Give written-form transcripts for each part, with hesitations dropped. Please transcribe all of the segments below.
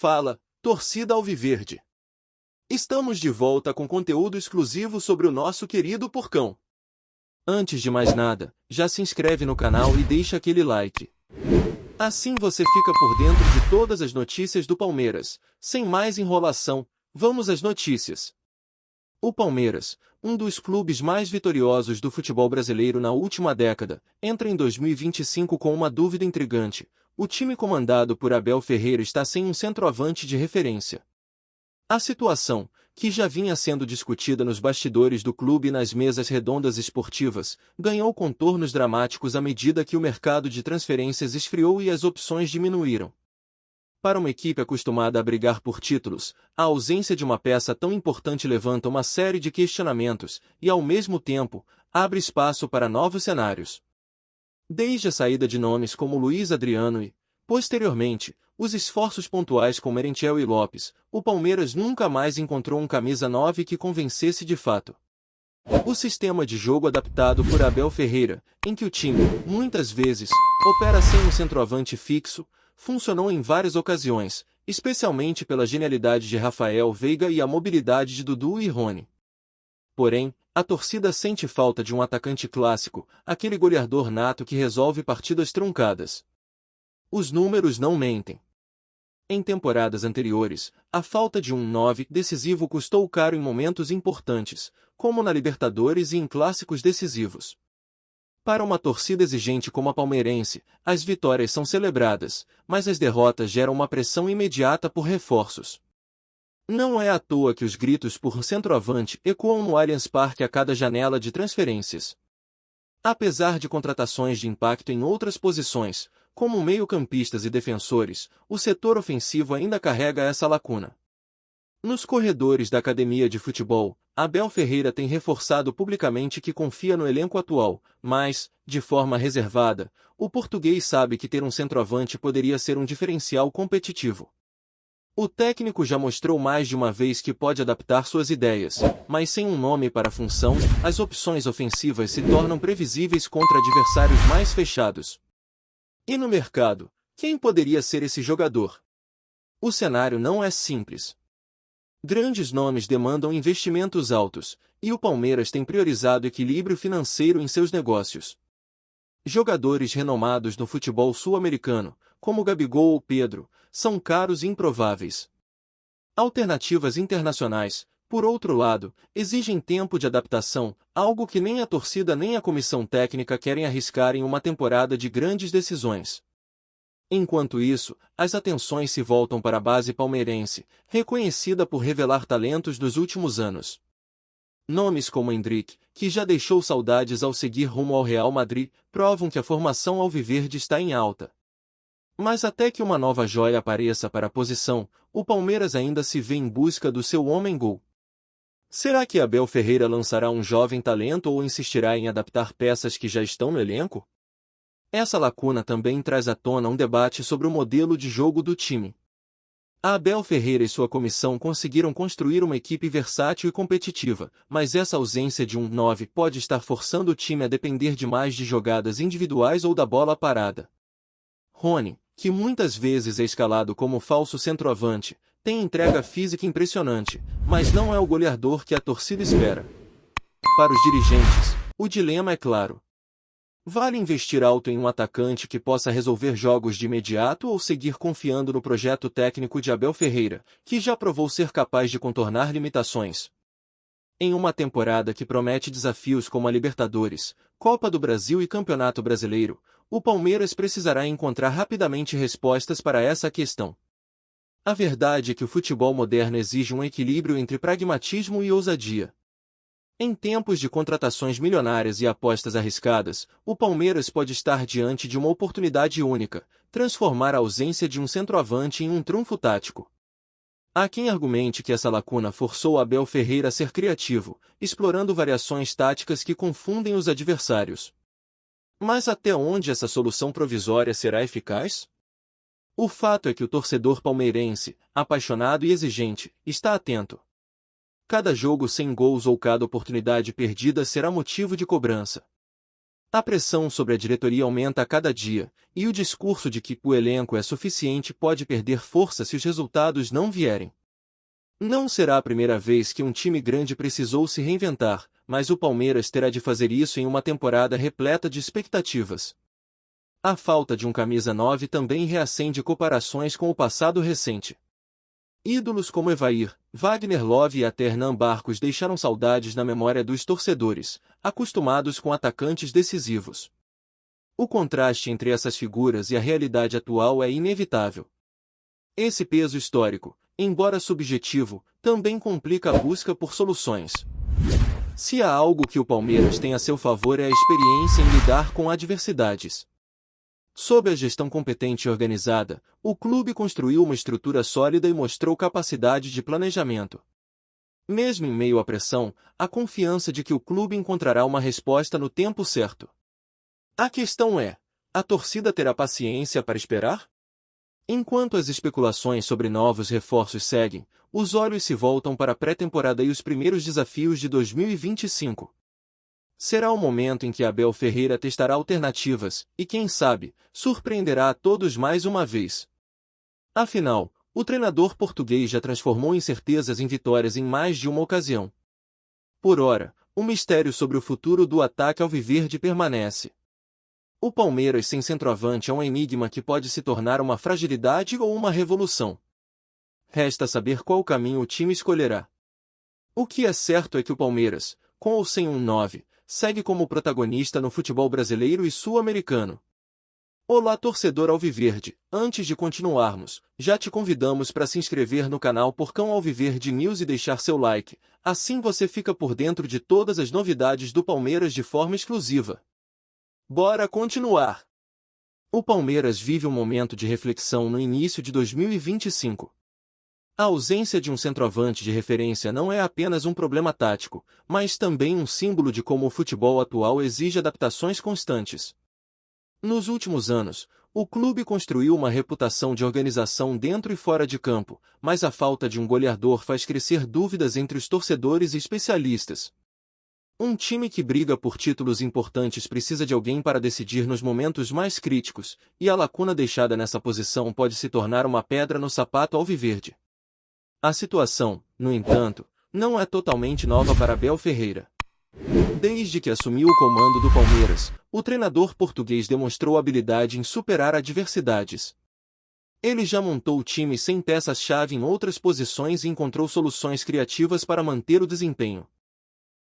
Fala, torcida alviverde! Estamos de volta com conteúdo exclusivo sobre o nosso querido Porcão. Antes de mais nada, já se inscreve no canal e deixa aquele like. Assim você fica por dentro de todas as notícias do Palmeiras. Sem mais enrolação, vamos às notícias. O Palmeiras, um dos clubes mais vitoriosos do futebol brasileiro na última década, entra em 2025 com uma dúvida intrigante. O time comandado por Abel Ferreira está sem um centroavante de referência. A situação, que já vinha sendo discutida nos bastidores do clube e nas mesas redondas esportivas, ganhou contornos dramáticos à medida que o mercado de transferências esfriou e as opções diminuíram. Para uma equipe acostumada a brigar por títulos, a ausência de uma peça tão importante levanta uma série de questionamentos e, ao mesmo tempo, abre espaço para novos cenários. Desde a saída de nomes como Luiz Adriano e, posteriormente, os esforços pontuais com Merentiel e Lopes, o Palmeiras nunca mais encontrou um camisa 9 que convencesse de fato. O sistema de jogo adaptado por Abel Ferreira, em que o time, muitas vezes, opera sem um centroavante fixo, funcionou em várias ocasiões, especialmente pela genialidade de Rafael Veiga e a mobilidade de Dudu e Rony. Porém, a torcida sente falta de um atacante clássico, aquele goleador nato que resolve partidas truncadas. Os números não mentem. Em temporadas anteriores, a falta de um 9 decisivo custou caro em momentos importantes, como na Libertadores e em clássicos decisivos. Para uma torcida exigente como a palmeirense, as vitórias são celebradas, mas as derrotas geram uma pressão imediata por reforços. Não é à toa que os gritos por centroavante ecoam no Allianz Parque a cada janela de transferências. Apesar de contratações de impacto em outras posições, como meio-campistas e defensores, o setor ofensivo ainda carrega essa lacuna. Nos corredores da academia de futebol, Abel Ferreira tem reforçado publicamente que confia no elenco atual, mas, de forma reservada, o português sabe que ter um centroavante poderia ser um diferencial competitivo. O técnico já mostrou mais de uma vez que pode adaptar suas ideias, mas sem um nome para a função, as opções ofensivas se tornam previsíveis contra adversários mais fechados. E no mercado, quem poderia ser esse jogador? O cenário não é simples. Grandes nomes demandam investimentos altos, e o Palmeiras tem priorizado equilíbrio financeiro em seus negócios. Jogadores renomados no futebol sul-americano, como Gabigol ou Pedro, são caros e improváveis. Alternativas internacionais, por outro lado, exigem tempo de adaptação, algo que nem a torcida nem a comissão técnica querem arriscar em uma temporada de grandes decisões. Enquanto isso, as atenções se voltam para a base palmeirense, reconhecida por revelar talentos dos últimos anos. Nomes como Endrick, que já deixou saudades ao seguir rumo ao Real Madrid, provam que a formação alviverde está em alta. Mas até que uma nova joia apareça para a posição, o Palmeiras ainda se vê em busca do seu homem-gol. Será que Abel Ferreira lançará um jovem talento ou insistirá em adaptar peças que já estão no elenco? Essa lacuna também traz à tona um debate sobre o modelo de jogo do time. A Abel Ferreira e sua comissão conseguiram construir uma equipe versátil e competitiva, mas essa ausência de um 9 pode estar forçando o time a depender demais de jogadas individuais ou da bola parada. Rony, que muitas vezes é escalado como falso centroavante, tem entrega física impressionante, mas não é o goleador que a torcida espera. Para os dirigentes, o dilema é claro. Vale investir alto em um atacante que possa resolver jogos de imediato ou seguir confiando no projeto técnico de Abel Ferreira, que já provou ser capaz de contornar limitações? Em uma temporada que promete desafios como a Libertadores, Copa do Brasil e Campeonato Brasileiro, o Palmeiras precisará encontrar rapidamente respostas para essa questão. A verdade é que o futebol moderno exige um equilíbrio entre pragmatismo e ousadia. Em tempos de contratações milionárias e apostas arriscadas, o Palmeiras pode estar diante de uma oportunidade única, transformar a ausência de um centroavante em um trunfo tático. Há quem argumente que essa lacuna forçou Abel Ferreira a ser criativo, explorando variações táticas que confundem os adversários. Mas até onde essa solução provisória será eficaz? O fato é que o torcedor palmeirense, apaixonado e exigente, está atento. Cada jogo sem gols ou cada oportunidade perdida será motivo de cobrança. A pressão sobre a diretoria aumenta a cada dia, e o discurso de que o elenco é suficiente pode perder força se os resultados não vierem. Não será a primeira vez que um time grande precisou se reinventar, mas o Palmeiras terá de fazer isso em uma temporada repleta de expectativas. A falta de um camisa 9 também reacende comparações com o passado recente. Ídolos como Evair, Wagner Love e até Hernan Barcos deixaram saudades na memória dos torcedores, acostumados com atacantes decisivos. O contraste entre essas figuras e a realidade atual é inevitável. Esse peso histórico, embora subjetivo, também complica a busca por soluções. Se há algo que o Palmeiras tem a seu favor é a experiência em lidar com adversidades. Sob a gestão competente e organizada, o clube construiu uma estrutura sólida e mostrou capacidade de planejamento. Mesmo em meio à pressão, há confiança de que o clube encontrará uma resposta no tempo certo. A questão é: a torcida terá paciência para esperar? Enquanto as especulações sobre novos reforços seguem, os olhos se voltam para a pré-temporada e os primeiros desafios de 2025. Será o momento em que Abel Ferreira testará alternativas e, quem sabe, surpreenderá a todos mais uma vez. Afinal, o treinador português já transformou incertezas em vitórias em mais de uma ocasião. Por ora, o mistério sobre o futuro do ataque alviverde permanece. O Palmeiras sem centroavante é um enigma que pode se tornar uma fragilidade ou uma revolução. Resta saber qual caminho o time escolherá. O que é certo é que o Palmeiras, com ou sem um 9, segue como protagonista no futebol brasileiro e sul-americano. Olá, torcedor alviverde, antes de continuarmos, já te convidamos para se inscrever no canal Porcão Alviverde News e deixar seu like, assim você fica por dentro de todas as novidades do Palmeiras de forma exclusiva. Bora continuar! O Palmeiras vive um momento de reflexão no início de 2025. A ausência de um centroavante de referência não é apenas um problema tático, mas também um símbolo de como o futebol atual exige adaptações constantes. Nos últimos anos, o clube construiu uma reputação de organização dentro e fora de campo, mas a falta de um goleador faz crescer dúvidas entre os torcedores e especialistas. Um time que briga por títulos importantes precisa de alguém para decidir nos momentos mais críticos, e a lacuna deixada nessa posição pode se tornar uma pedra no sapato alviverde. A situação, no entanto, não é totalmente nova para Abel Ferreira. Desde que assumiu o comando do Palmeiras, o treinador português demonstrou habilidade em superar adversidades. Ele já montou o time sem peças-chave em outras posições e encontrou soluções criativas para manter o desempenho.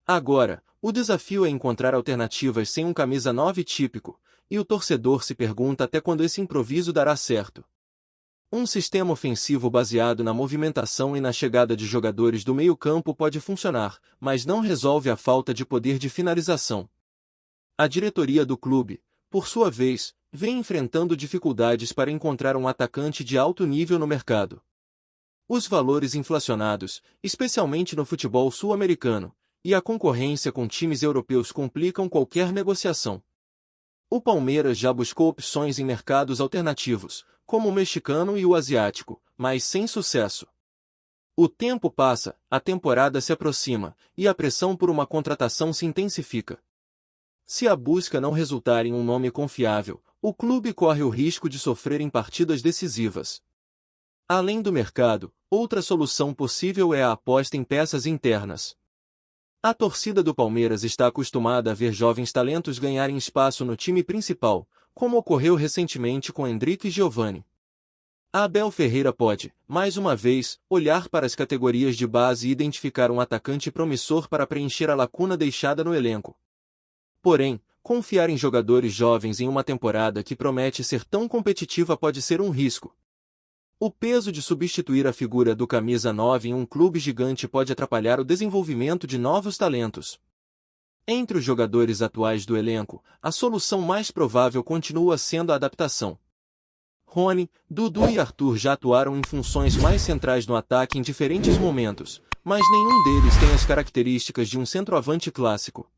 Agora, o desafio é encontrar alternativas sem um camisa 9 típico, e o torcedor se pergunta até quando esse improviso dará certo. Um sistema ofensivo baseado na movimentação e na chegada de jogadores do meio-campo pode funcionar, mas não resolve a falta de poder de finalização. A diretoria do clube, por sua vez, vem enfrentando dificuldades para encontrar um atacante de alto nível no mercado. Os valores inflacionados, especialmente no futebol sul-americano, e a concorrência com times europeus complicam qualquer negociação. O Palmeiras já buscou opções em mercados alternativos, como o mexicano e o asiático, mas sem sucesso. O tempo passa, a temporada se aproxima, e a pressão por uma contratação se intensifica. Se a busca não resultar em um nome confiável, o clube corre o risco de sofrer em partidas decisivas. Além do mercado, outra solução possível é a aposta em peças internas. A torcida do Palmeiras está acostumada a ver jovens talentos ganharem espaço no time principal, como ocorreu recentemente com Endrick e Giovani. A Abel Ferreira pode, mais uma vez, olhar para as categorias de base e identificar um atacante promissor para preencher a lacuna deixada no elenco. Porém, confiar em jogadores jovens em uma temporada que promete ser tão competitiva pode ser um risco. O peso de substituir a figura do camisa 9 em um clube gigante pode atrapalhar o desenvolvimento de novos talentos. Entre os jogadores atuais do elenco, a solução mais provável continua sendo a adaptação. Rony, Dudu e Arthur já atuaram em funções mais centrais no ataque em diferentes momentos, mas nenhum deles tem as características de um centroavante clássico.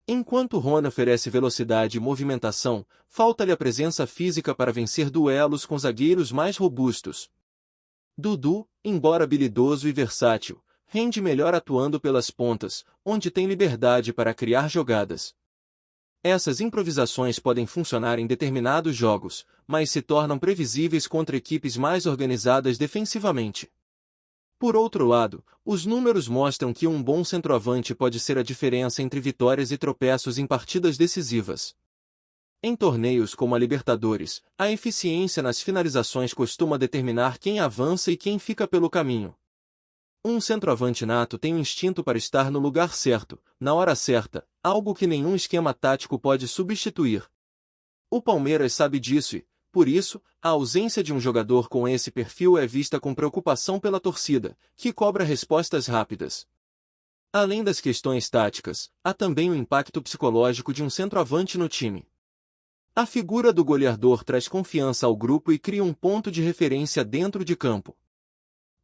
Enquanto Rony oferece velocidade e movimentação, falta-lhe a presença física para vencer duelos com zagueiros mais robustos. Dudu, embora habilidoso e versátil, rende melhor atuando pelas pontas, onde tem liberdade para criar jogadas. Essas improvisações podem funcionar em determinados jogos, mas se tornam previsíveis contra equipes mais organizadas defensivamente. Por outro lado, os números mostram que um bom centroavante pode ser a diferença entre vitórias e tropeços em partidas decisivas. Em torneios como a Libertadores, a eficiência nas finalizações costuma determinar quem avança e quem fica pelo caminho. Um centroavante nato tem o instinto para estar no lugar certo, na hora certa, algo que nenhum esquema tático pode substituir. O Palmeiras sabe disso e, por isso, a ausência de um jogador com esse perfil é vista com preocupação pela torcida, que cobra respostas rápidas. Além das questões táticas, há também o impacto psicológico de um centroavante no time. A figura do goleador traz confiança ao grupo e cria um ponto de referência dentro de campo.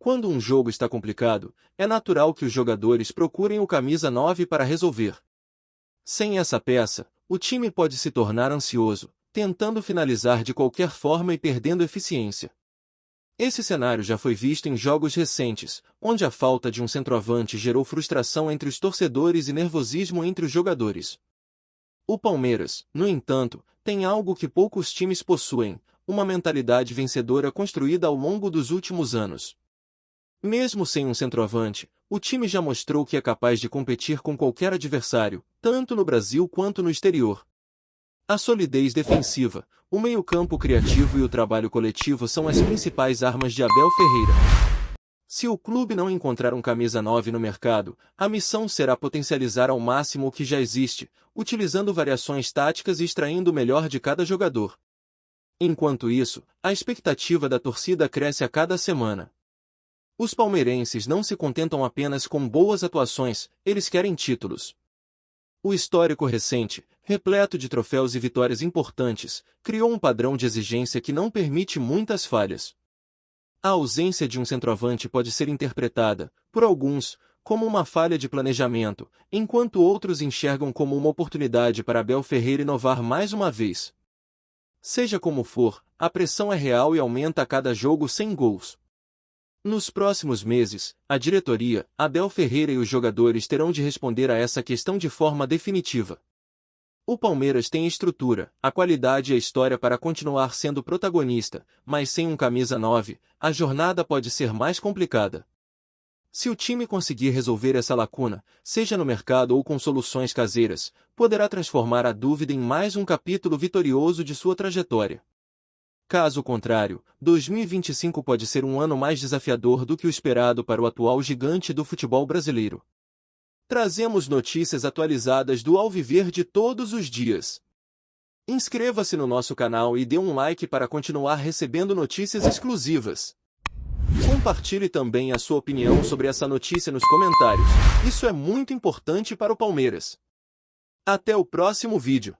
Quando um jogo está complicado, é natural que os jogadores procurem o camisa 9 para resolver. Sem essa peça, o time pode se tornar ansioso, tentando finalizar de qualquer forma e perdendo eficiência. Esse cenário já foi visto em jogos recentes, onde a falta de um centroavante gerou frustração entre os torcedores e nervosismo entre os jogadores. O Palmeiras, no entanto, tem algo que poucos times possuem, uma mentalidade vencedora construída ao longo dos últimos anos. Mesmo sem um centroavante, o time já mostrou que é capaz de competir com qualquer adversário, tanto no Brasil quanto no exterior. A solidez defensiva, o meio-campo criativo e o trabalho coletivo são as principais armas de Abel Ferreira. Se o clube não encontrar um camisa 9 no mercado, a missão será potencializar ao máximo o que já existe, utilizando variações táticas e extraindo o melhor de cada jogador. Enquanto isso, a expectativa da torcida cresce a cada semana. Os palmeirenses não se contentam apenas com boas atuações, eles querem títulos. O histórico recente, repleto de troféus e vitórias importantes, criou um padrão de exigência que não permite muitas falhas. A ausência de um centroavante pode ser interpretada, por alguns, como uma falha de planejamento, enquanto outros enxergam como uma oportunidade para Abel Ferreira inovar mais uma vez. Seja como for, a pressão é real e aumenta a cada jogo sem gols. Nos próximos meses, a diretoria, Abel Ferreira e os jogadores terão de responder a essa questão de forma definitiva. O Palmeiras tem a estrutura, a qualidade e a história para continuar sendo protagonista, mas sem um camisa 9, a jornada pode ser mais complicada. Se o time conseguir resolver essa lacuna, seja no mercado ou com soluções caseiras, poderá transformar a dúvida em mais um capítulo vitorioso de sua trajetória. Caso contrário, 2025 pode ser um ano mais desafiador do que o esperado para o atual gigante do futebol brasileiro. Trazemos notícias atualizadas do Alviverde todos os dias. Inscreva-se no nosso canal e dê um like para continuar recebendo notícias exclusivas. Compartilhe também a sua opinião sobre essa notícia nos comentários. Isso é muito importante para o Palmeiras. Até o próximo vídeo.